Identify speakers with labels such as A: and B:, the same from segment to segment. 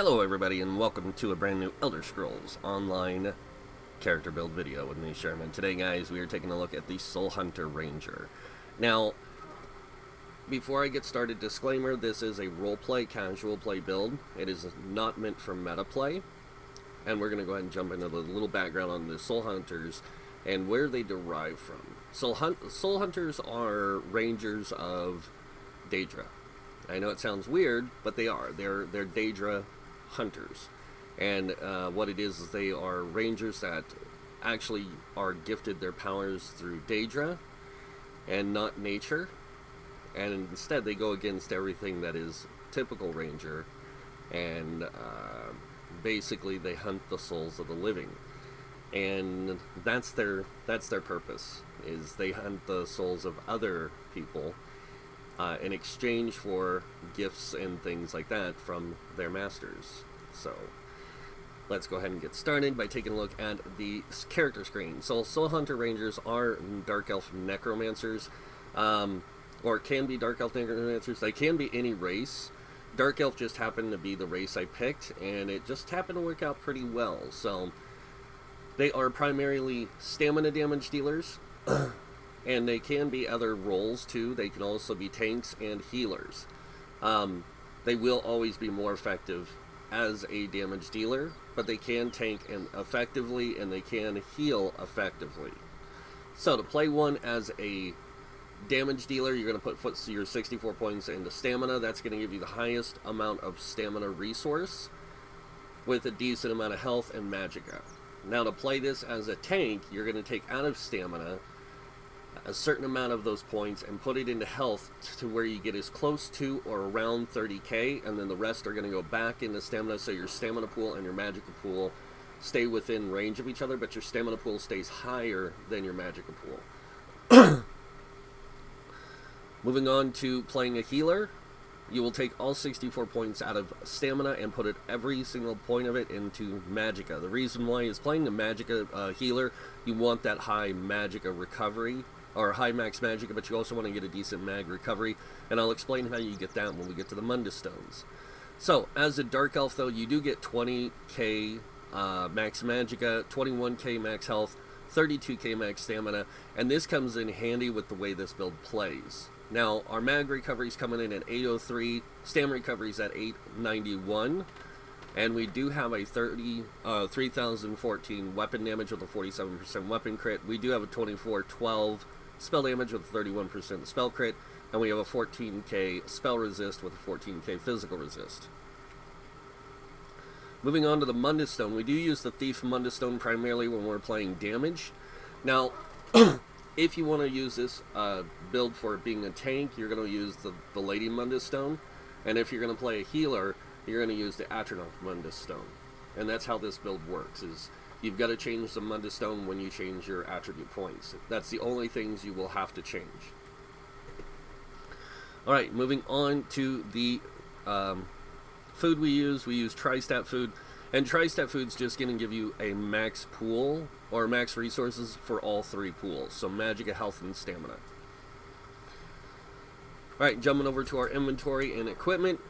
A: Hello everybody and welcome to a brand new Elder Scrolls Online character build video with me, Sherman. Today guys, we are taking a look at the Soul Hunter Ranger. Now, before I get started, disclaimer, this is a roleplay, casual play build. It is not meant for meta play. And we're going to go ahead and jump into the little background on the Soul Hunters and where they derive from. Soul Hunters are Rangers of Daedra. I know it sounds weird, but they are. They're Daedra hunters. And what it is they are rangers that actually are gifted their powers through Daedra and not nature. And instead they go against everything that is typical ranger. And basically they hunt the souls of the living. And that's their purpose, is they hunt the souls of other people in exchange for gifts and things like that from their masters. So let's go ahead and get started by taking a look at the character screen. So Soul Hunter Rangers are Dark Elf Necromancers, or can be Dark Elf Necromancers. They can be any race. Dark Elf just happened to be the race I picked, and it just happened to work out pretty well. So they are primarily stamina damage dealers. And they can be other roles too. They can also be tanks and healers. They will always be more effective as a damage dealer, but they can tank effectively and they can heal effectively. So to play one as a damage dealer, you're going to put your 64 points into stamina. That's going to give you the highest amount of stamina resource with a decent amount of health and magicka. Now to play this as a tank, you're going to take out of stamina a certain amount of those points and put it into health to where you get as close to or around 30k, and then the rest are going to go back into stamina, so your stamina pool and your magicka pool stay within range of each other, but your stamina pool stays higher than your magicka pool. Moving on to playing a healer, you will take all 64 points out of stamina and put every single point of it into magicka. The reason why is playing a magicka healer, you want that high magicka recovery, or high max magicka, but you also want to get a decent mag recovery, and I'll explain how you get that when we get to the Mundus Stones. So, as a Dark Elf though, you do get 20k max magicka, 21k max health, 32k max stamina, and this comes in handy with the way this build plays. Now, our mag recovery is coming in at 803, stam recovery is at 891, and we do have a 3014 weapon damage with a 47% weapon crit. We do have a 2412 spell damage with a 31% spell crit, and we have a 14k spell resist with a 14k physical resist. Moving on to the Mundus Stone, we do use the Thief Mundus Stone primarily when we're playing damage. Now, if you want to use this build for being a tank, you're going to use the Lady Mundus Stone, and if you're going to play a healer, you're going to use the Atronach Mundus Stone. And that's how this build works, is you've got to change the Mundus Stone when you change your attribute points. That's the only things you will have to change. Alright, moving on to the food we use Tri-Stat food. And Tri-Stat food's just going to give you a max pool, or max resources for all three pools. So magicka, health, and stamina. Alright, jumping over to our inventory and equipment.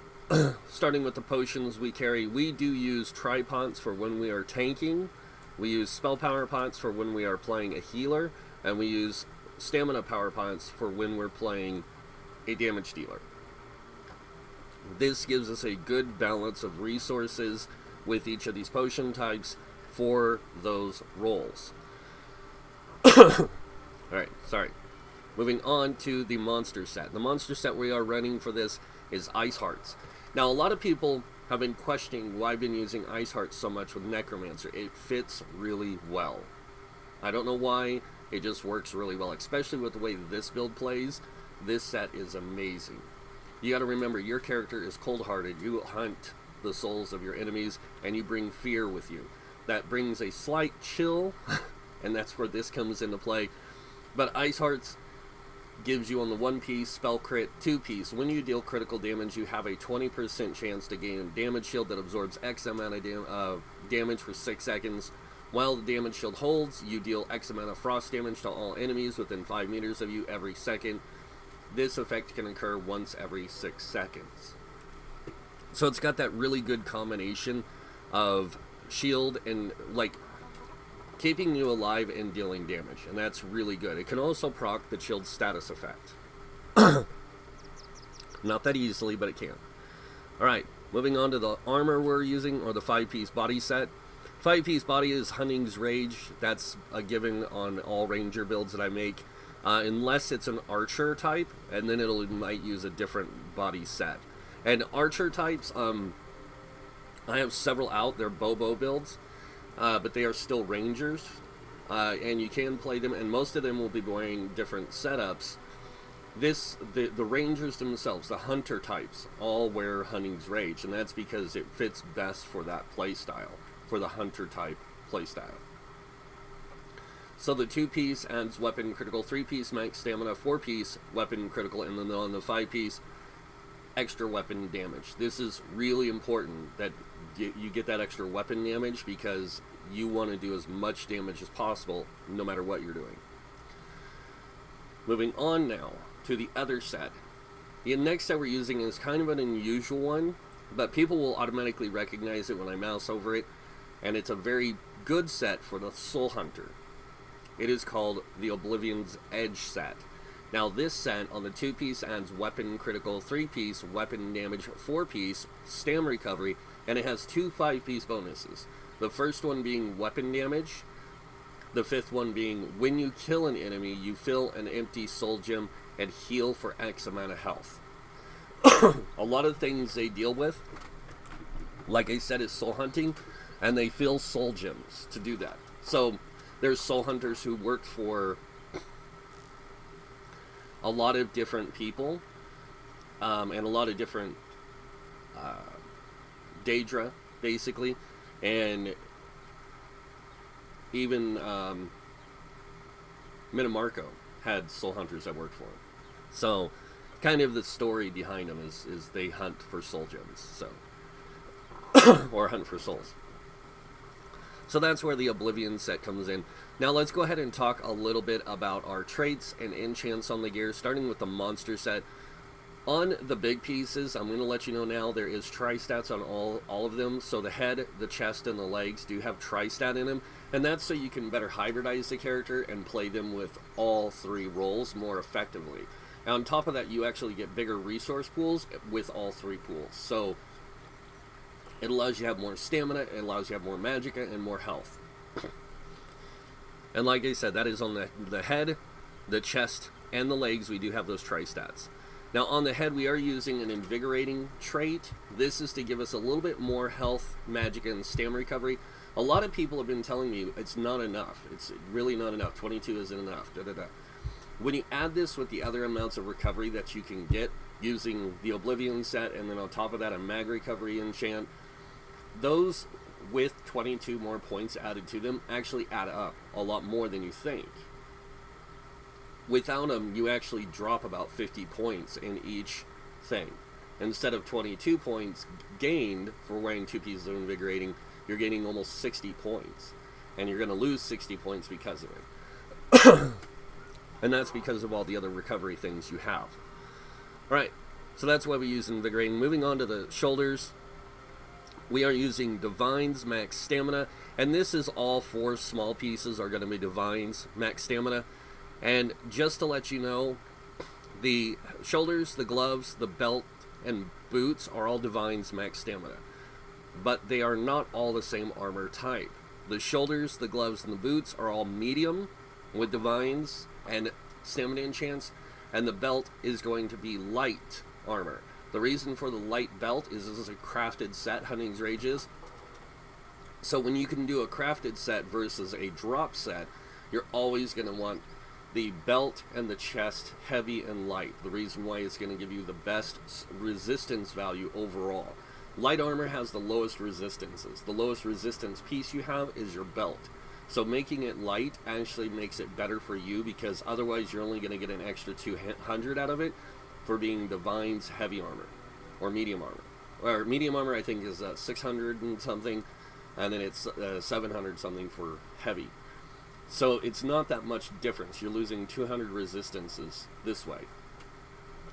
A: Starting with the potions we carry, we do use tripods for when we are tanking. We use spell power pots for when we are playing a healer. And we use stamina power pots for when we're playing a damage dealer. This gives us a good balance of resources with each of these potion types for those roles. Alright, sorry. Moving on to the monster set. The monster set we are running for this is Ice Hearts. Now, a lot of people have been questioning why I've been using Ice Hearts so much with Necromancer. It fits really well. I don't know why, it just works really well, especially with the way this build plays. This set is amazing. You gotta remember, your character is cold-hearted. You hunt the souls of your enemies, and you bring fear with you. That brings a slight chill, and that's where this comes into play. But Ice Hearts gives you on the 1-piece spell crit 2-piece. When you deal critical damage, you have a 20% chance to gain a damage shield that absorbs X amount of damage for 6 seconds. While the damage shield holds, you deal X amount of frost damage to all enemies within 5 meters of you every second. This effect can occur once every 6 seconds. So it's got that really good combination of shield and, like, keeping you alive and dealing damage, and that's really good. It can also proc the chilled status effect. Not that easily, but it can. Alright, moving on to the armor we're using, or the 5-piece body set. 5-piece body is Hunting's Rage. That's a given on all ranger builds that I make. Unless it's an archer type, and then it might use a different body set. And archer types, I have several out. They're bow builds, but they are still rangers, and you can play them, and most of them will be wearing different setups. The rangers themselves, the hunter types, all wear Hunting's Rage, and that's because it fits best for that playstyle, for the hunter type playstyle. So the 2-piece adds weapon critical, 3-piece max stamina, 4-piece weapon critical, and then on the 5-piece, extra weapon damage. This is really important that you get that extra weapon damage, because you want to do as much damage as possible no matter what you're doing. Moving on now to the other set. The next set we're using is kind of an unusual one, but people will automatically recognize it when I mouse over it, and it's a very good set for the Soul Hunter. It is called the Oblivion's Edge set. Now this set on the 2-piece adds weapon critical, 3-piece weapon damage, 4-piece stam recovery, and it has 2 5-piece bonuses. The first one being weapon damage, the 5th one being when you kill an enemy, you fill an empty soul gem and heal for X amount of health. A lot of things they deal with, like I said, is soul hunting, and they fill soul gems to do that. So there's soul hunters who work for a lot of different people, and a lot of different Daedra, basically, and even Minimarco had soul hunters that worked for him. So kind of the story behind them is they hunt for soul gems, so or hunt for souls. So that's where the Oblivion set comes in. Now let's go ahead and talk a little bit about our traits and enchants on the gear, starting with the monster set. On the big pieces, I'm going to let you know now, there is tri-stats on all of them. So the head, the chest, and the legs do have tri-stat in them, and that's so you can better hybridize the character and play them with all 3 roles more effectively. And on top of that, you actually get bigger resource pools with all 3 pools. So it allows you to have more stamina, it allows you to have more magicka, and more health. And like I said, that is on the head, the chest, and the legs. We do have those tri-stats. Now on the head, we are using an invigorating trait. This is to give us a little bit more health, magicka, and stam recovery. A lot of people have been telling me it's not enough. It's really not enough. 22 isn't enough. When you add this with the other amounts of recovery that you can get using the Oblivion set, and then on top of that a mag recovery enchant, those with 22 more points added to them actually add up a lot more than you think. Without them, you actually drop about 50 points in each thing. Instead of 22 points gained for wearing 2 pieces of invigorating, you're gaining almost 60 points. And you're going to lose 60 points because of it. And that's because of all the other recovery things you have. Alright, so that's why we use invigorating. Moving on to the shoulders, we are using Divine's max stamina, and this is all 4 small pieces are going to be Divine's max stamina. And just to let you know, the shoulders, the gloves, the belt, and boots are all Divine's max stamina. But they are not all the same armor type. The shoulders, the gloves, and the boots are all medium with Divines and stamina enchants, and the belt is going to be light armor. The reason for the light belt is this is a crafted set, Hunting's Rage is. So when you can do a crafted set versus a drop set, you're always going to want the belt and the chest heavy and light. The reason why it's going to give you the best resistance value overall. Light armor has the lowest resistances. The lowest resistance piece you have is your belt. So making it light actually makes it better for you, because otherwise you're only going to get an extra 200 out of it for being Divine's heavy armor or medium armor. Or medium armor I think is 600 and something, and then it's 700 something for heavy. So it's not that much difference. You're losing 200 resistances this way.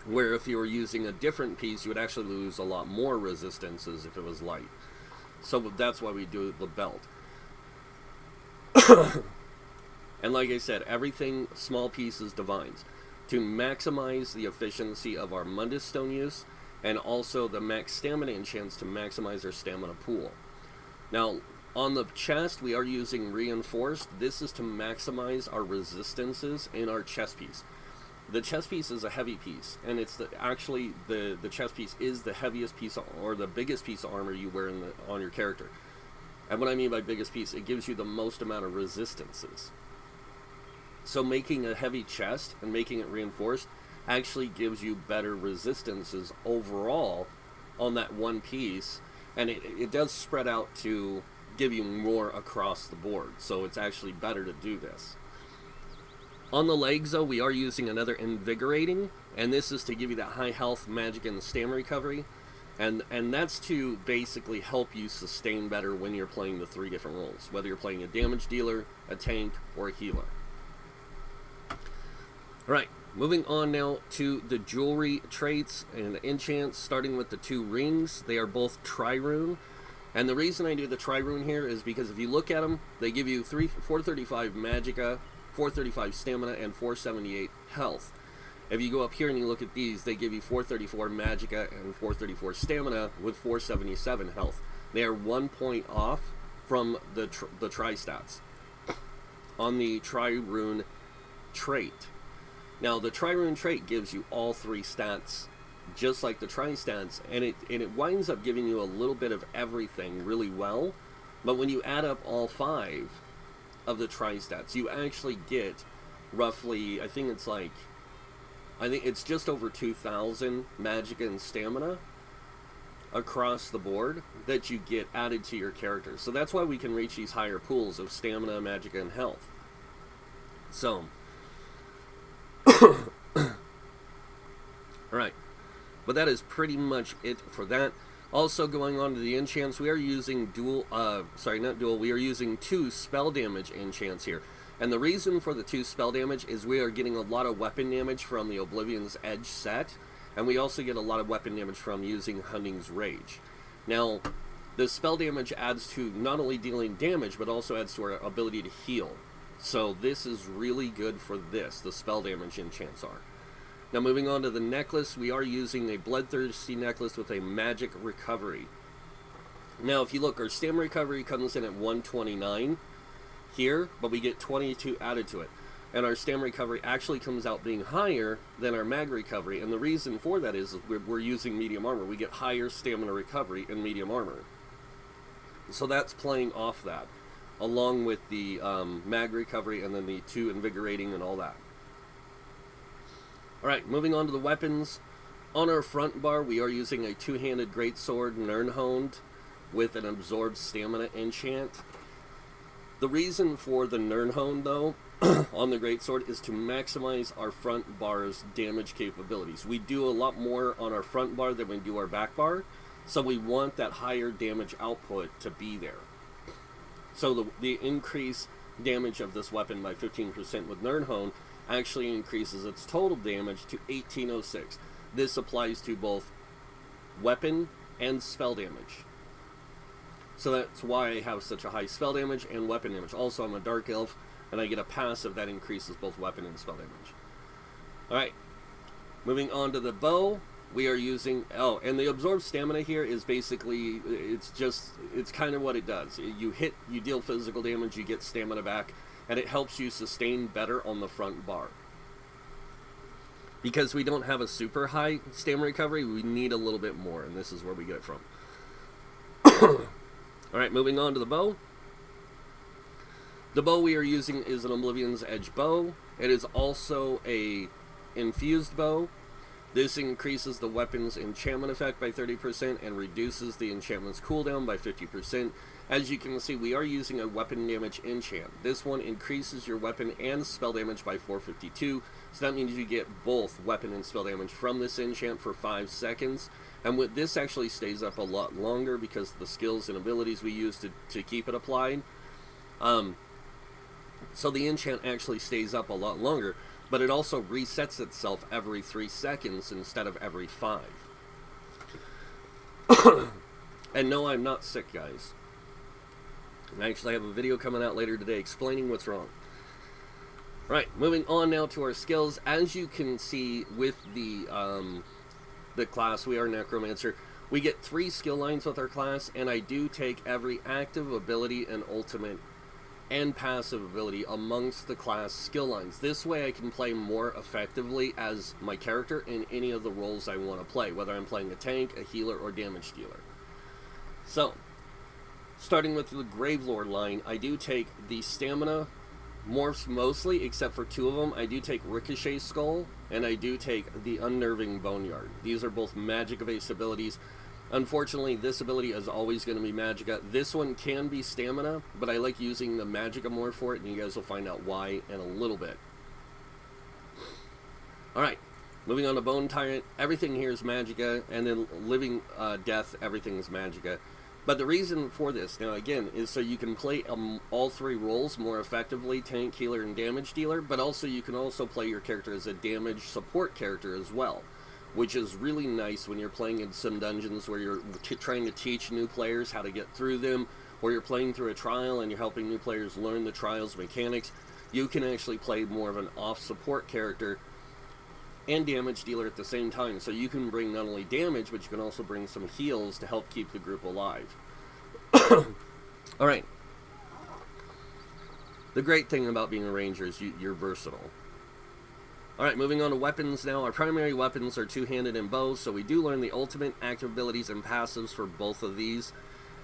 A: Where if you were using a different piece, you would actually lose a lot more resistances if it was light. So that's why we do the belt. And like I said, everything, small pieces, divines, to maximize the efficiency of our Mundus Stone use, and also the max stamina enchants to maximize our stamina pool. Now, on the chest, we are using reinforced. This is to maximize our resistances in our chest piece. The chest piece is a heavy piece, and it's actually the chest piece is the heaviest piece, or the biggest piece of armor you wear on your character. And what I mean by biggest piece, it gives you the most amount of resistances. So making a heavy chest and making it reinforced actually gives you better resistances overall on that one piece, and it does spread out to give you more across the board, so it's actually better to do this. On the legs, though, we are using another invigorating, and this is to give you that high health, magic, and stamina recovery, and that's to basically help you sustain better when you're playing the 3 different roles, whether you're playing a damage dealer, a tank, or a healer. Alright, moving on now to the jewelry traits and enchants, starting with the 2 rings. They are both tri-rune, and the reason I do the tri-rune here is because if you look at them, they give you 435 magicka, 435 stamina, and 478 health. If you go up here and you look at these, they give you 434 magicka and 434 stamina with 477 health. They are 1 point off from the tri-stats on the tri-rune trait. Now, the tri-rune trait gives you all 3 stats, just like the tri-stats, and it winds up giving you a little bit of everything really well, but when you add up all 5 of the tri-stats, you actually get roughly, I think it's just over 2,000 magicka and stamina across the board that you get added to your character. So that's why we can reach these higher pools of stamina, magicka, and health. So, alright, but that is pretty much it for that. Also, going on to the enchants, we are using we are using 2 spell damage enchants here. And the reason for the 2 spell damage is we are getting a lot of weapon damage from the Oblivion's Edge set, and we also get a lot of weapon damage from using Hunting's Rage. Now, the spell damage adds to not only dealing damage, but also adds to our ability to heal. So this is really good for this, the spell damage enchants are. Now moving on to the necklace, we are using a Bloodthirsty necklace with a magic recovery. Now if you look, our stamina recovery comes in at 129 here, but we get 22 added to it. And our stamina recovery actually comes out being higher than our mag recovery, and the reason for that is we're using medium armor. We get higher stamina recovery in medium armor. So that's playing off that, along with the mag recovery and then the 2 invigorating and all that. Alright, moving on to the weapons. On our front bar, we are using a 2-handed greatsword, Nirnhoned, with an absorbed stamina enchant. The reason for the Nirnhoned, though, on the greatsword is to maximize our front bar's damage capabilities. We do a lot more on our front bar than we do our back bar, so we want that higher damage output to be there. So the increased damage of this weapon by 15% with Nirnhoned actually increases its total damage to 1806. This applies to both weapon and spell damage. So that's why I have such a high spell damage and weapon damage. Also, I'm a Dark Elf, and I get a passive that increases both weapon and spell damage. Alright, moving on to the bow. We are using, and the absorbed stamina here is basically, it's kind of what it does. You deal physical damage, you get stamina back, and it helps you sustain better on the front bar. Because we don't have a super high stamina recovery, we need a little bit more, and this is where we get it from. Alright, moving on to the bow. The bow we are using is an Oblivion's Edge bow. It is also a infused bow. This increases the weapon's enchantment effect by 30% and reduces the enchantment's cooldown by 50%. As you can see, we are using a weapon damage enchant. This one increases your weapon and spell damage by 452, so that means you get both weapon and spell damage from this enchant for 5 seconds. And this actually stays up a lot longer because of the skills and abilities we use to keep it applied. So the enchant actually stays up a lot longer. but it also resets itself every 3 seconds instead of every 5. And no, I'm not sick, guys. I actually have a video coming out later today explaining what's wrong. Right, moving on now to our skills. As you can see with the class, we are Necromancer. We get 3 skill lines with our class, and I do take every active ability and ultimate and passive ability amongst the class skill lines. This way I can play more effectively as my character in any of the roles I want to play, whether I'm playing a tank, a healer, or damage dealer. So, starting with the Gravelord line, I do take the stamina morphs mostly, except for 2 of them. I do take Ricochet Skull, and I do take the Unnerving Boneyard. These are both magic-based abilities. Unfortunately, this ability is always going to be Magicka. This one can be stamina, but I like using the Magicka more for it, and you guys will find out why in a little bit. Alright, moving on to Bone Tyrant. Everything here is Magicka, and then Living Death, everything is Magicka. But the reason for this, now again, is so you can play all 3 roles more effectively, tank, healer, and damage dealer, but also you can also play your character as a damage support character as well, which is really nice when you're playing in some dungeons where you're trying to teach new players how to get through them, or you're playing through a trial and you're helping new players learn the trial's mechanics. You can actually play more of an off-support character and damage dealer at the same time, so you can bring not only damage, but you can also bring some heals to help keep the group alive. Alright. The great thing about being a ranger is you're versatile. Alright, moving on to weapons now. Our primary weapons are two-handed and bows, so we do learn the ultimate, active abilities, and passives for both of these.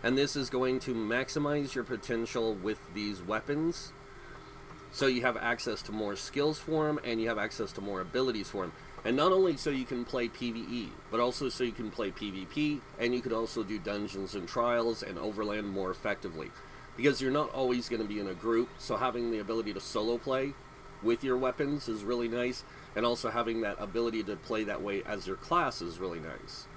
A: And this is going to maximize your potential with these weapons. So you have access to more skills for them, and you have access to more abilities for them. And not only so you can play PvE, but also so you can play PvP, and you can also do dungeons and trials and overland more effectively. Because you're not always going to be in a group, so having the ability to solo play with your weapons is really nice, and also having that ability to play that way as your class is really nice.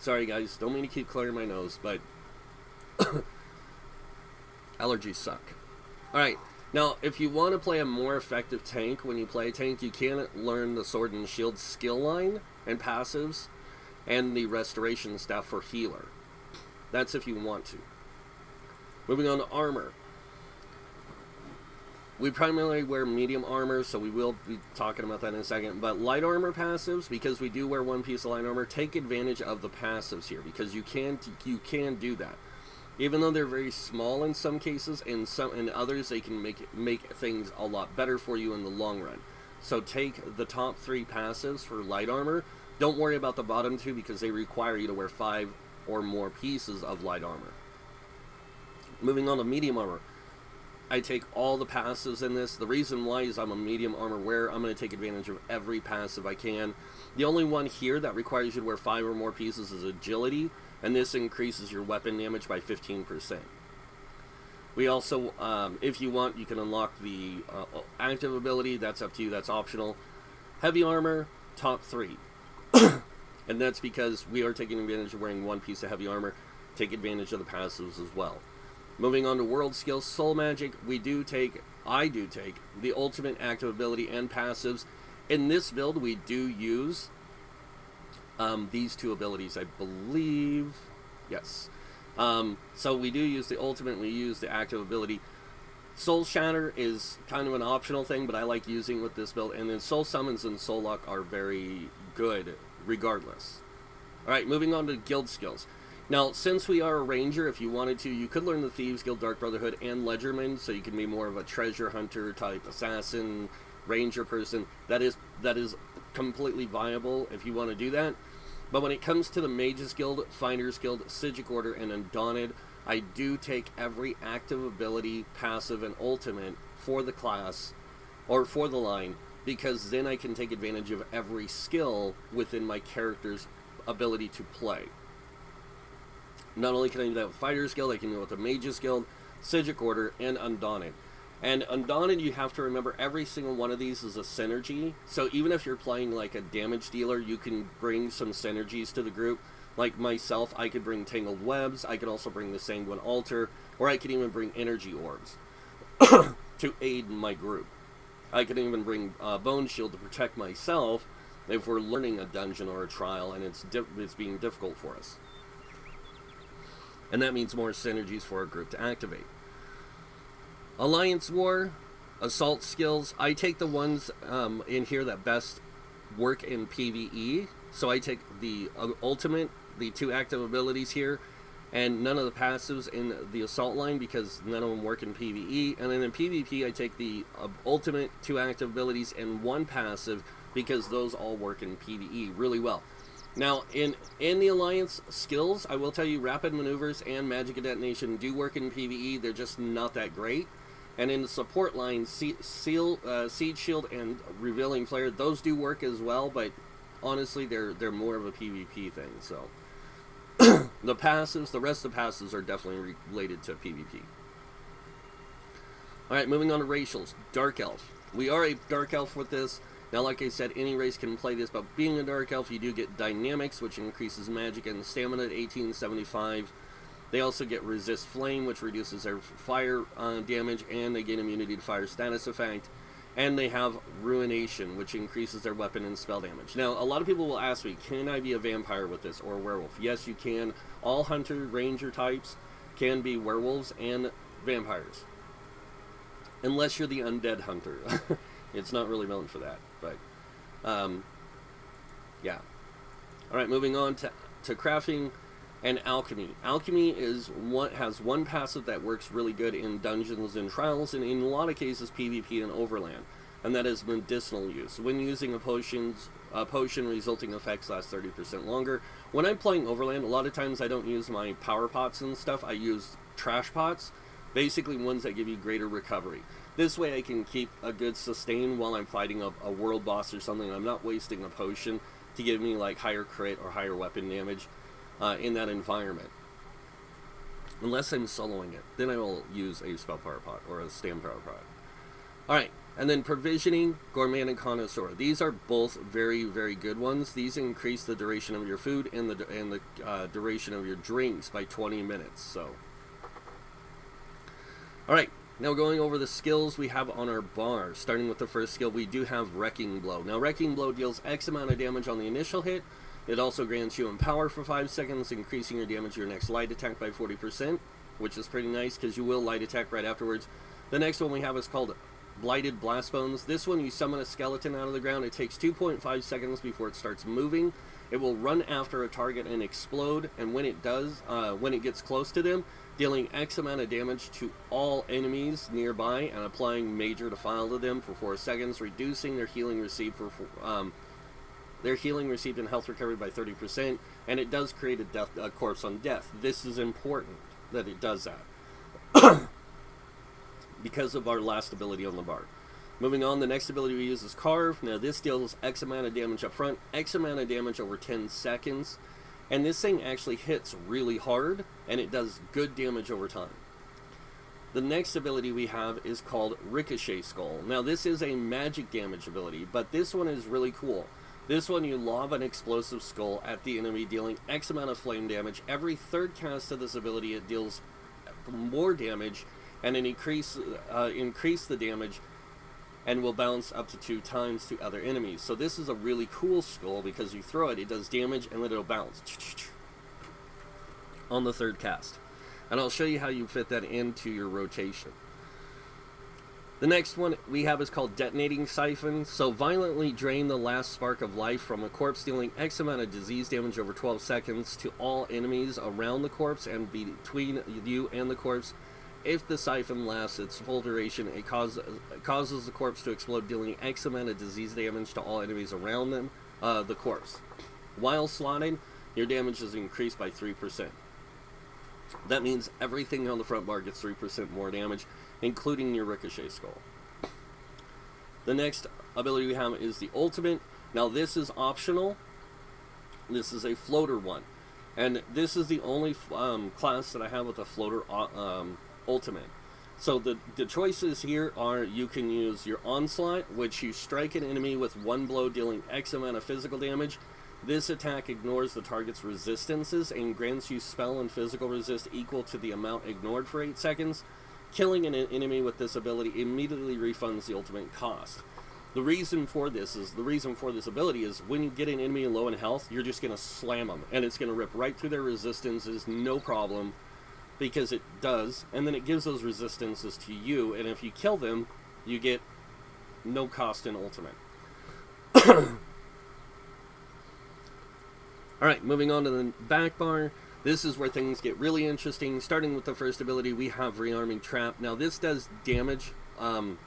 A: Sorry guys, don't mean to keep clearing my nose, but allergies suck. Alright, now if you want to play a more effective tank when you play a tank, you can learn the Sword and Shield skill line and passives, and the restoration stuff for healer. That's if you want to. Moving on to armor. We primarily wear medium armor, so we will be talking about that in a second. But light armor passives, because we do wear 1 piece of light armor, take advantage of the passives here, because you can do that. Even though they're very small in some cases, in others they can make things a lot better for you in the long run. So take the top 3 passives for light armor. Don't worry about the bottom 2, because they require you to wear 5 or more pieces of light armor. Moving on to medium armor. I take all the passives in this. The reason why is I'm a medium armor wearer. I'm going to take advantage of every passive I can. The only one here that requires you to wear 5 or more pieces is agility, and this increases your weapon damage by 15%. We also, if you want, you can unlock the active ability. That's up to you. That's optional. Heavy armor, top 3. And that's because we are taking advantage of wearing 1 piece of heavy armor. Take advantage of the passives as well. Moving on to world skills, soul magic, I do take the ultimate active ability and passives. In this build, we do use these 2 abilities, I believe. Yes. So we do use the ultimate, we use the active ability. Soul Shatter is kind of an optional thing, but I like using with this build. And then Soul Summons and Soul Lock are very good regardless. Alright, moving on to guild skills. Now, since we are a ranger, if you wanted to, you could learn the Thieves Guild, Dark Brotherhood, and Ledgerman, so you can be more of a treasure hunter type assassin, ranger person. That is completely viable if you want to do that. But when it comes to the Mages Guild, Finders Guild, Psijic Order, and Undaunted, I do take every active ability, passive, and ultimate for the class, or for the line, because then I can take advantage of every skill within my character's ability to play. Not only can I do that with Fighters Guild, I can do it with the Mages Guild, Psijic Order, and Undaunted. And Undaunted, you have to remember, every single one of these is a synergy. So even if you're playing like a damage dealer, you can bring some synergies to the group. Like myself, I could bring Tangled Webs, I could also bring the Sanguine Altar, or I could even bring Energy Orbs. to aid my group. I can even bring Bone Shield to protect myself if we're learning a dungeon or a trial and it's being difficult for us. And that means more synergies for our group to activate. Alliance War, assault skills. I take the ones in here that best work in PvE. So I take the ultimate, the 2 active abilities here, and none of the passives in the assault line because none of them work in PvE. And then in PvP I take the ultimate, 2 active abilities and 1 passive because those all work in PvE really well. Now, in the Alliance skills, I will tell you Rapid Maneuvers and Magic of Detonation do work in PvE. They're just not that great. And in the support line, Siege Shield and Revealing Flare, those do work as well, but honestly, they're more of a PvP thing. So, the passives, the rest of the passives are definitely related to PvP. Alright, moving on to racials. Dark Elf. We are a Dark Elf with this. Now, like I said, any race can play this, but being a Dark Elf, you do get Dynamics, which increases magic and stamina at 1875. They also get Resist Flame, which reduces their fire damage, and they gain immunity to fire status effect. And they have Ruination, which increases their weapon and spell damage. Now, a lot of people will ask me, can I be a vampire with this, or a werewolf? Yes, you can. All Hunter Ranger types can be werewolves and vampires. Unless you're the Undead Hunter. It's not really known for that, but, yeah. Alright, moving on to crafting and alchemy. Alchemy has 1 passive that works really good in dungeons and trials, and in a lot of cases PvP and overland, and that is medicinal use. When using a potion resulting effects last 30% longer. When I'm playing overland, a lot of times I don't use my power pots and stuff. I use trash pots, basically ones that give you greater recovery. This way I can keep a good sustain while I'm fighting a world boss or something. I'm not wasting a potion to give me like higher crit or higher weapon damage in that environment. Unless I'm soloing it. Then I will use a spell power pot or a stand power pot. Alright, and then provisioning, gourmet, and connoisseur. These are both very, very good ones. These increase the duration of your food and the duration of your drinks by 20 minutes. So, alright. Now going over the skills we have on our bar. Starting with the first skill, we do have Wrecking Blow. Now Wrecking Blow deals X amount of damage on the initial hit. It also grants you Empower for 5 seconds, increasing your damage to your next light attack by 40%, which is pretty nice because you will light attack right afterwards. The next one we have is called Blighted Blast Bones. This one, you summon a skeleton out of the ground. It takes 2.5 seconds before it starts moving. It will run after a target and explode, and when it does, when it gets close to them, dealing X amount of damage to all enemies nearby and applying Major Defile to them for 4 seconds, reducing their healing received and health recovery by 30%, and it does create a corpse on death. This is important that it does that because of our last ability on the bar. Moving on, the next ability we use is Carve. Now this deals X amount of damage up front, X amount of damage over 10 seconds, and this thing actually hits really hard, and it does good damage over time. The next ability we have is called Ricochet Skull. Now this is a magic damage ability, but this one is really cool. This one, you lob an explosive skull at the enemy, dealing X amount of flame damage. Every third cast of this ability, it deals more damage, and it increase the damage, and will bounce up to 2 times to other enemies. So this is a really cool skull because you throw it, it does damage, and then it'll bounce on the third cast. And I'll show you how you fit that into your rotation. The next one we have is called Detonating Siphon. So violently drain the last spark of life from a corpse, dealing X amount of disease damage over 12 seconds to all enemies around the corpse and between you and the corpse. If the siphon lasts its full duration, it causes the corpse to explode, dealing X amount of disease damage to all enemies around them, the corpse. While slotted, your damage is increased by 3%. That means everything on the front bar gets 3% more damage, including your Ricochet Skull. The next ability we have is the Ultimate. Now this is optional. This is a floater one. And this is the only class that I have with a floater Ultimate. So the choices here are you can use your Onslaught, which you strike an enemy with 1 blow, dealing X amount of physical damage. This attack ignores the target's resistances and grants you spell and physical resist equal to the amount ignored for 8 seconds. Killing an enemy with this ability immediately refunds the ultimate cost. The reason for this ability is when you get an enemy low in health, you're just going to slam them, and it's going to rip right through their resistances, no problem, because it does, and then it gives those resistances to you, and if you kill them, you get no cost in ultimate. Alright, moving on to the back bar. This is where things get really interesting. Starting with the first ability, we have Rearming Trap. Now this does damage.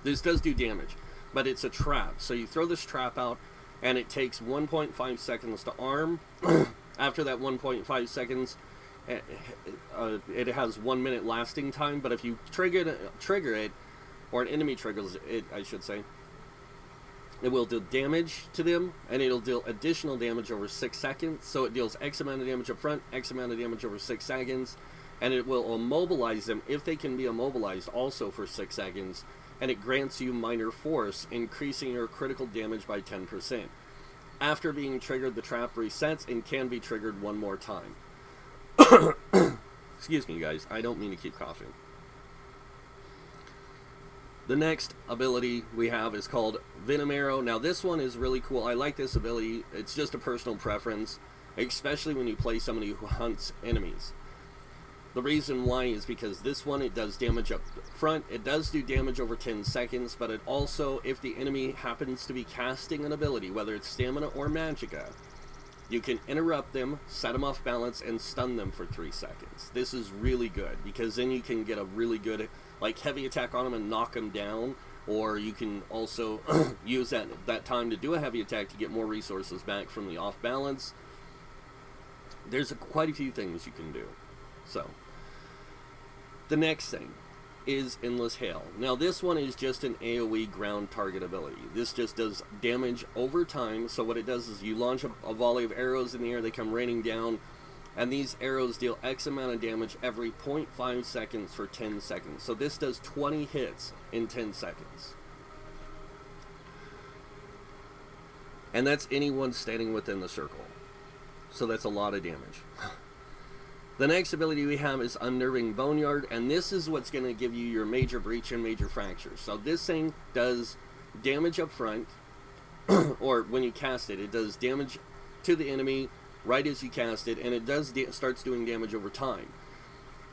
A: This does do damage, but it's a trap. So you throw this trap out, and it takes 1.5 seconds to arm. After that 1.5 seconds, it has 1 minute lasting time. But if you trigger it, or an enemy triggers it, I should say, it will deal damage to them, and it'll deal additional damage over 6 seconds. So it deals X amount of damage up front, X amount of damage over 6 seconds, and it will immobilize them if they can be immobilized also for 6 seconds, and it grants you Minor Force, increasing your critical damage by 10%. After being triggered, the trap resets and can be triggered one more time. Excuse me, guys. I don't mean to keep coughing. The next ability we have is called Venom Arrow. Now this one is really cool. I like this ability. It's just a personal preference, especially when you play somebody who hunts enemies. The reason why is because this one, it does damage up front. It does do damage over 10 seconds, but it also, if the enemy happens to be casting an ability, whether it's Stamina or Magicka, you can interrupt them, set them off balance, and stun them for 3 seconds. This is really good, because then you can get a really good heavy attack on them and knock them down, or you can also use that time to do a heavy attack to get more resources back from the off balance. There's quite a few things you can do. So, the next thing is Endless Hail. Now this one is just an AoE ground target ability. This just does damage over time. So what it does is you launch a volley of arrows in the air, they come raining down, and these arrows deal X amount of damage every 0.5 seconds for 10 seconds. So this does 20 hits in 10 seconds. And that's anyone standing within the circle. So that's a lot of damage. The next ability we have is Unnerving Boneyard, and this is what's going to give you your Major Breach and Major Fracture. So this thing does damage up front, or when you cast it, it does damage to the enemy right as you cast it, and it starts doing damage over time.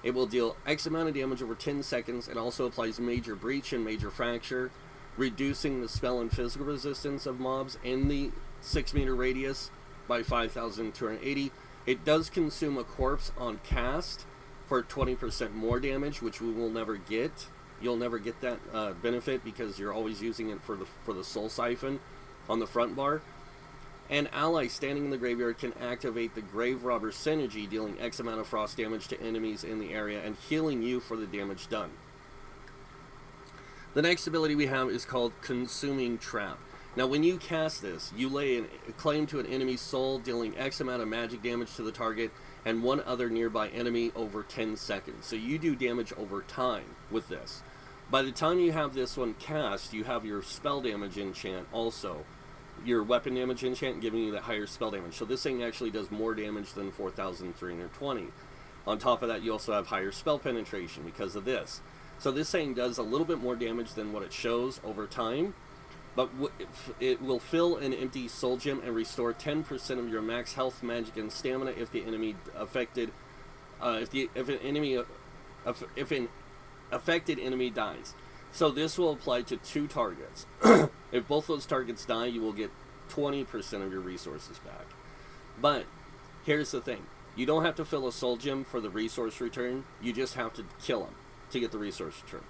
A: It will deal X amount of damage over 10 seconds. It also applies Major Breach and Major Fracture, reducing the spell and physical resistance of mobs in the 6 meter radius by 5,280. It does consume a corpse on cast for 20% more damage, which we will never get. You'll never get that benefit because you're always using it for the Soul Siphon on the front bar. An ally standing in the graveyard can activate the Grave Robber Synergy, dealing X amount of frost damage to enemies in the area and healing you for the damage done. The next ability we have is called Consuming Trap. Now when you cast this, you lay a claim to an enemy's soul, dealing X amount of magic damage to the target and one other nearby enemy over 10 seconds. So you do damage over time with this. By the time you have this one cast, you have your spell damage enchant also. Your weapon damage enchant giving you that higher spell damage. So this thing actually does more damage than 4,320. On top of that, you also have higher spell penetration because of this. So this thing does a little bit more damage than what it shows over time. But it will fill an empty soul gem and restore 10% of your max health, magic, and stamina if the enemy affected, if an affected enemy dies. So this will apply to 2 targets. If both those targets die, you will get 20% of your resources back. But here's the thing: you don't have to fill a soul gem for the resource return. You just have to kill them to get the resource return.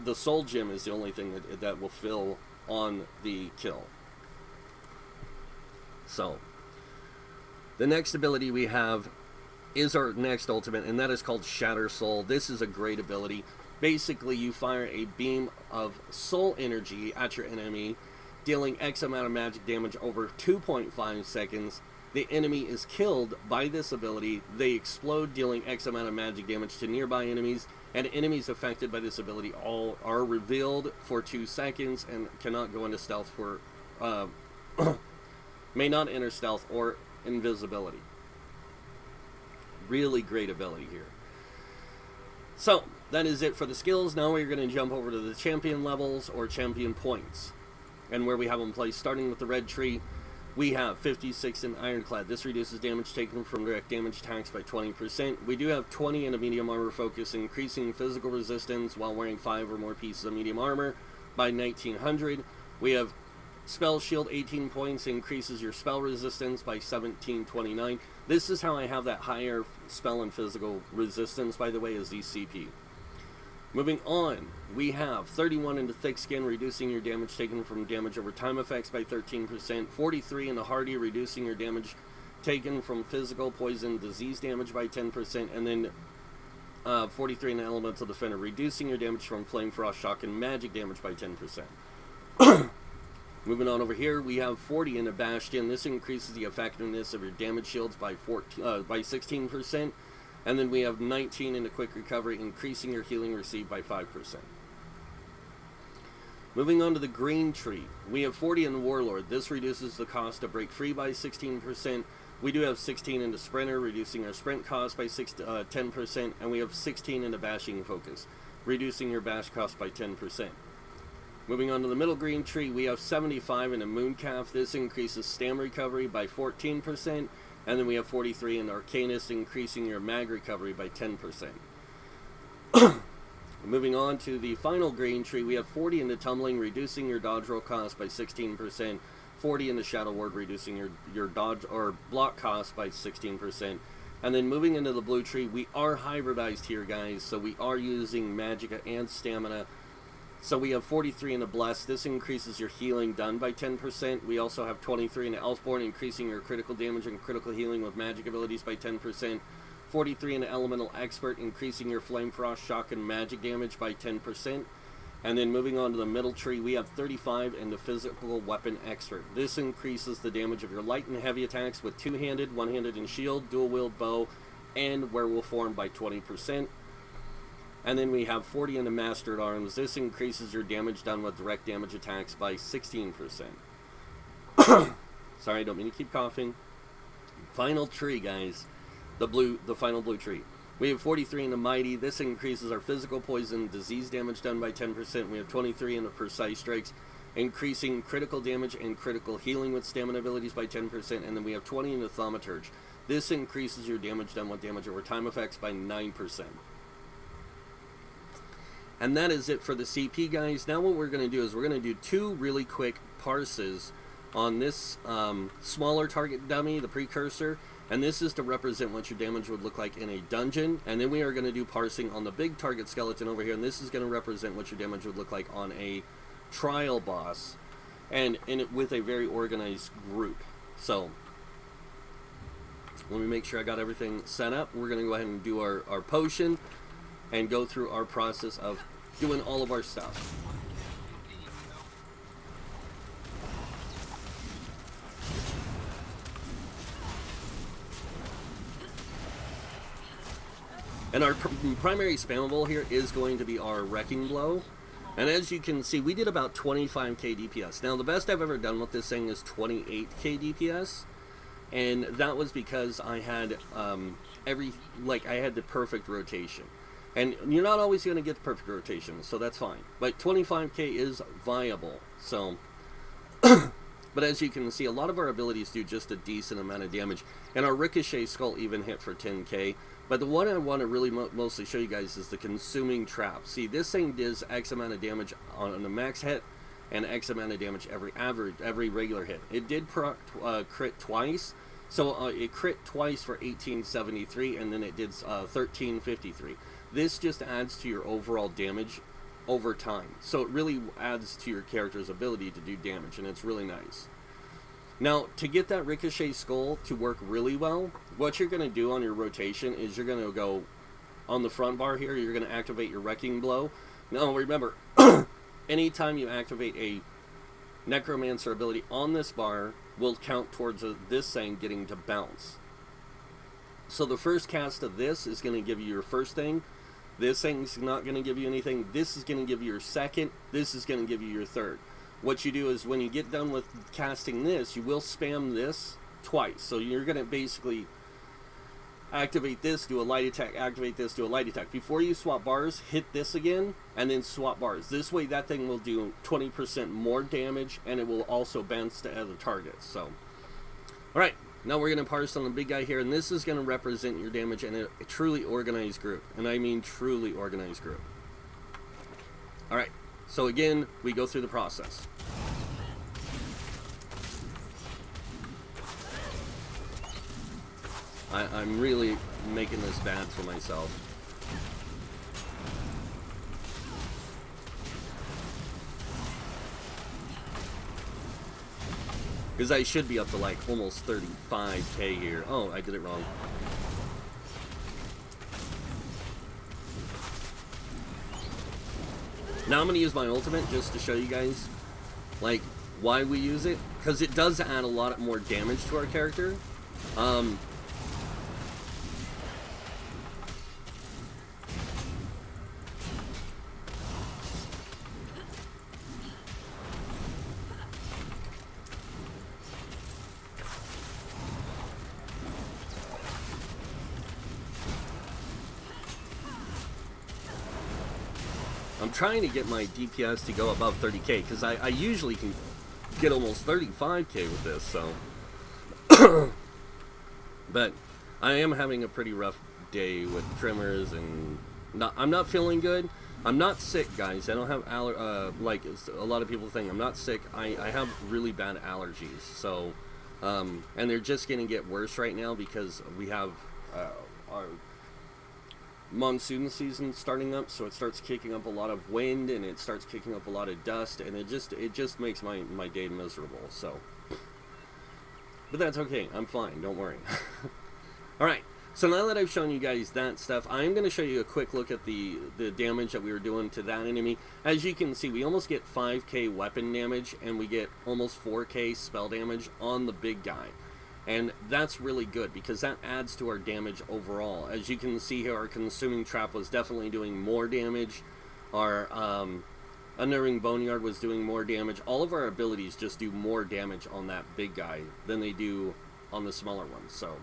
A: The soul gem is the only thing that will fill on the kill. So the next ability we have is our next ultimate, and that is called Shatter Soul. This is a great ability. Basically, you fire a beam of soul energy at your enemy, dealing X amount of magic damage over 2.5 seconds. The enemy is killed by this ability. They explode, dealing X amount of magic damage to nearby enemies, and enemies affected by this ability all are revealed for 2 seconds and cannot go into stealth for may not enter stealth or invisibility. Really great ability here. So that is it for the skills. Now we're going to jump over to the champion levels or champion points, and where we have them placed. Starting with the red tree, we have 56 in Ironclad. This reduces damage taken from direct damage attacks by 20%. We do have 20 in a medium armor focus, increasing physical resistance while wearing 5 or more pieces of medium armor by 1900. We have Spell Shield, 18 points, increases your spell resistance by 1729. This is how I have that higher spell and physical resistance, by the way, is DCP. Moving on, we have 31 into Thick Skin, reducing your damage taken from damage over time effects by 13%. 43 into Hardy, reducing your damage taken from physical, poison, disease damage by 10%. And then 43 into Elemental Defender, reducing your damage from Flame, Frost, Shock, and Magic damage by 10%. Moving on over here, we have 40 into Bastion. This increases the effectiveness of your damage shields by 16%. And then we have 19 into Quick Recovery, increasing your healing received by 5%. Moving on to the green tree, we have 40 in the Warlord. This reduces the cost to break free by 16%. We do have 16 into Sprinter, reducing our sprint cost by 10%. And we have 16 into Bashing Focus, reducing your bash cost by 10%. Moving on to the middle green tree, we have 75 into Mooncalf. This increases stam recovery by 14%. And then we have 43 in Arcanist, increasing your mag recovery by 10%. Moving on to the final green tree, we have 40 into Tumbling, reducing your dodge roll cost by 16%. 40 into Shadow Ward, reducing your dodge or block cost by 16%. And then moving into the blue tree, we are hybridized here, guys. So we are using Magicka and Stamina. So we have 43 in the Bless. This increases your healing done by 10%. We also have 23 in the Elfborn, increasing your critical damage and critical healing with magic abilities by 10%. 43 in the Elemental Expert, increasing your Flame, Frost, Shock, and magic damage by 10%. And then moving on to the middle tree, we have 35 in the Physical Weapon Expert. This increases the damage of your light and heavy attacks with two-handed, one-handed, and shield, dual-wield bow, and werewolf form by 20%. And then we have 40 in the Mastered Arms. This increases your damage done with direct damage attacks by 16%. Sorry, I don't mean to keep coughing. Final tree, guys. The final blue tree. We have 43 in the Mighty. This increases our physical, poison, disease damage done by 10%. We have 23 in the Precise Strikes, increasing critical damage and critical healing with stamina abilities by 10%. And then we have 20 in the Thaumaturge. This increases your damage done with damage over time effects by 9%. And that is it for the CP, guys. Now what we're going to do is we're going to do 2 really quick parses on this smaller target dummy, the Precursor. And this is to represent what your damage would look like in a dungeon. And then we are going to do parsing on the big target skeleton over here. And this is going to represent what your damage would look like on a trial boss. And with a very organized group. So, let me make sure I got everything set up. We're going to go ahead and do our potion and go through our process of doing all of our stuff. And our primary spammable here is going to be our Wrecking Blow. And as you can see, we did about 25k DPS. Now, the best I've ever done with this thing is 28k DPS. And that was because I had I had the perfect rotation. And you're not always going to get the perfect rotation, so that's fine. But 25k is viable. So, but as you can see, a lot of our abilities do just a decent amount of damage. And our Ricochet Skull even hit for 10k. But the one I want to really mostly show you guys is the Consuming Trap. See, this thing does X amount of damage on a max hit, and X amount of damage every regular hit. It did crit twice. So it crit twice for 1873, and then it did 1353. This just adds to your overall damage over time. So it really adds to your character's ability to do damage, and it's really nice. Now, to get that Ricochet Skull to work really well, what you're going to do on your rotation is you're going to go on the front bar here, you're going to activate your Wrecking Blow. Now, remember, anytime you activate a Necromancer ability on this bar will count towards this thing getting to bounce. So the first cast of this is going to give you your first thing. This thing's not going to give you anything. This is going to give you your second. This is going to give you your third. What you do is when you get done with casting this, you will spam this twice. So you're going to basically activate this, do a light attack, activate this, do a light attack. Before you swap bars, hit this again, and then swap bars. This way, that thing will do 20% more damage, and it will also bounce to other targets. So, alright, now we're going to parse on the big guy here, and this is going to represent your damage in a truly organized group. And I mean truly organized group. Alright, so again, we go through the process. I'm really making this bad for myself. Because I should be up to like almost 35k here. Oh, I did it wrong. Now I'm going to use my ultimate just to show you guys like why we use it. Because it does add a lot more damage to our character. I'm trying to get my DPS to go above 30k because I usually can get almost 35k with this, so but I am having a pretty rough day with tremors and I'm not feeling good. I'm not sick, guys. I don't have like a lot of people think I'm not sick. I have really bad allergies, so and they're just gonna get worse right now because we have our monsoon season starting up, so it starts kicking up a lot of wind and it starts kicking up a lot of dust, and it just makes my day miserable. So, but that's okay. I'm fine. Don't worry. All right. So now that I've shown you guys that stuff, I'm going to show you a quick look at the damage that we were doing to that enemy. As you can see, we almost get 5k weapon damage and we get almost 4k spell damage on the big guy. And that's really good because that adds to our damage overall. As you can see here, our Consuming Trap was definitely doing more damage. Our Unerring Boneyard was doing more damage. All of our abilities just do more damage on that big guy than they do on the smaller ones. So,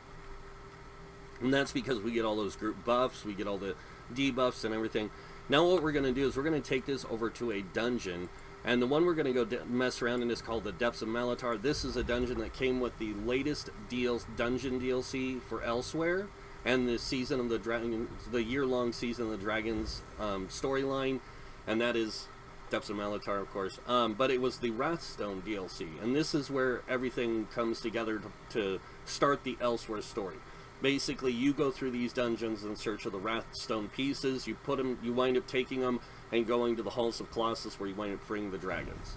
A: and that's because we get all those group buffs, we get all the debuffs and everything. Now what we're going to do is we're going to take this over to a dungeon. And the one we're going to go mess around in is called the Depths of Malatar. This is a dungeon that came with the latest dungeon DLC for Elsewhere and the Season of the Dragon, the year-long Season of the Dragons storyline, and that is Depths of Malatar, of course. But it was the Wrathstone DLC, and this is where everything comes together to start the Elsewhere story. Basically, you go through these dungeons in search of the Wrathstone pieces. You put them, you wind up taking them and going to the Halls of Colossus, where you wind up freeing the dragons.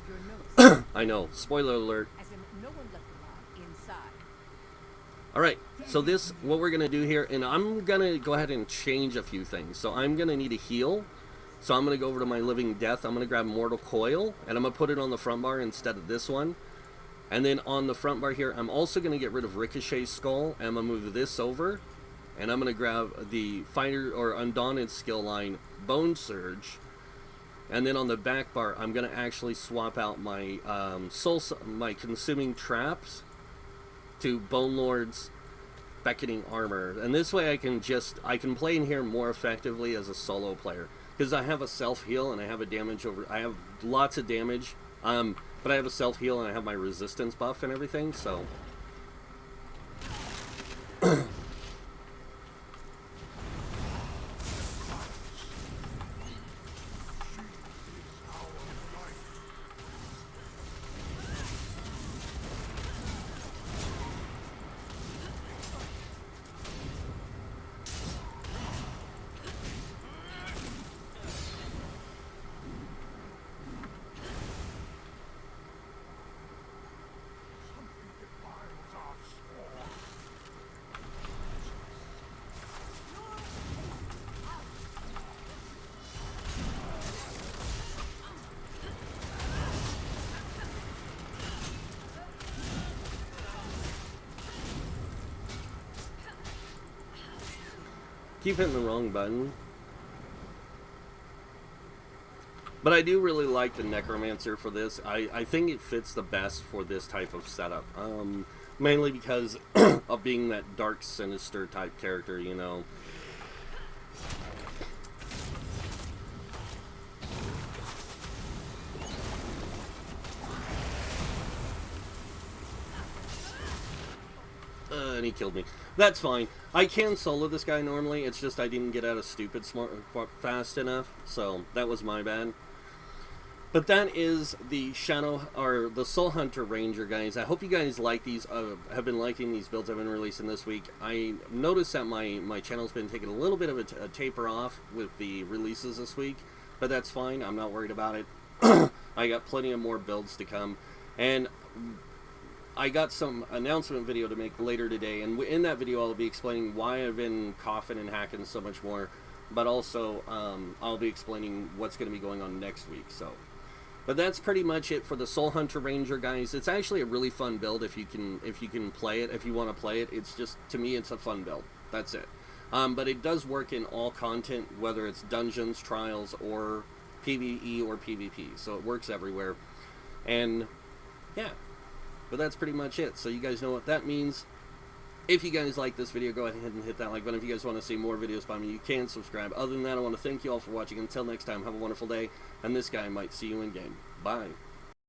A: I know. Spoiler alert. Alright, so this, what we're going to do here, and I'm going to go ahead and change a few things. So I'm going to need a heal. So I'm going to go over to my Living Death. I'm going to grab Mortal Coil, and I'm going to put it on the front bar instead of this one. And then on the front bar here, I'm also going to get rid of Ricochet's Skull, and I'm going to move this over. And I'm going to grab the Fighter or Undaunted skill line, Bone Surge. And then on the back bar, I'm going to actually swap out my my Consuming Traps to Bone Lord's Beckoning Armor. And this way I can play in here more effectively as a solo player. Because I have a self-heal and I have a damage over... I have lots of damage. But I have a self-heal and I have my resistance buff and everything, so... Keep hitting the wrong button. But I do really like the Necromancer for this. I think it fits the best for this type of setup. Mainly because of being that dark, sinister type character, you know. And he killed me. That's fine. I can solo this guy normally. It's just I didn't get out of stupid fast enough. So that was my bad. But that is the the Soul Hunter Ranger, guys. I hope you guys like these. Have been liking these builds I've been releasing this week. I noticed that my channel's been taking a little bit of a taper off with the releases this week, but that's fine. I'm not worried about it. I got plenty of more builds to come, and I got some announcement video to make later today, and in that video I'll be explaining why I've been coughing and hacking so much more, but also I'll be explaining what's going to be going on next week. So, but that's pretty much it for the Soul Hunter Ranger, guys. It's actually a really fun build if you can play it, if you want to play it. It's just, to me, it's a fun build. That's it. But it does work in all content, whether it's dungeons, trials, or PvE or PvP. So it works everywhere. And yeah. But that's pretty much it. So you guys know what that means. If you guys like this video, go ahead and hit that like button. If you guys want to see more videos by me, you can subscribe. Other than that, I want to thank you all for watching. Until next time, have a wonderful day. And this guy might see you in game. Bye.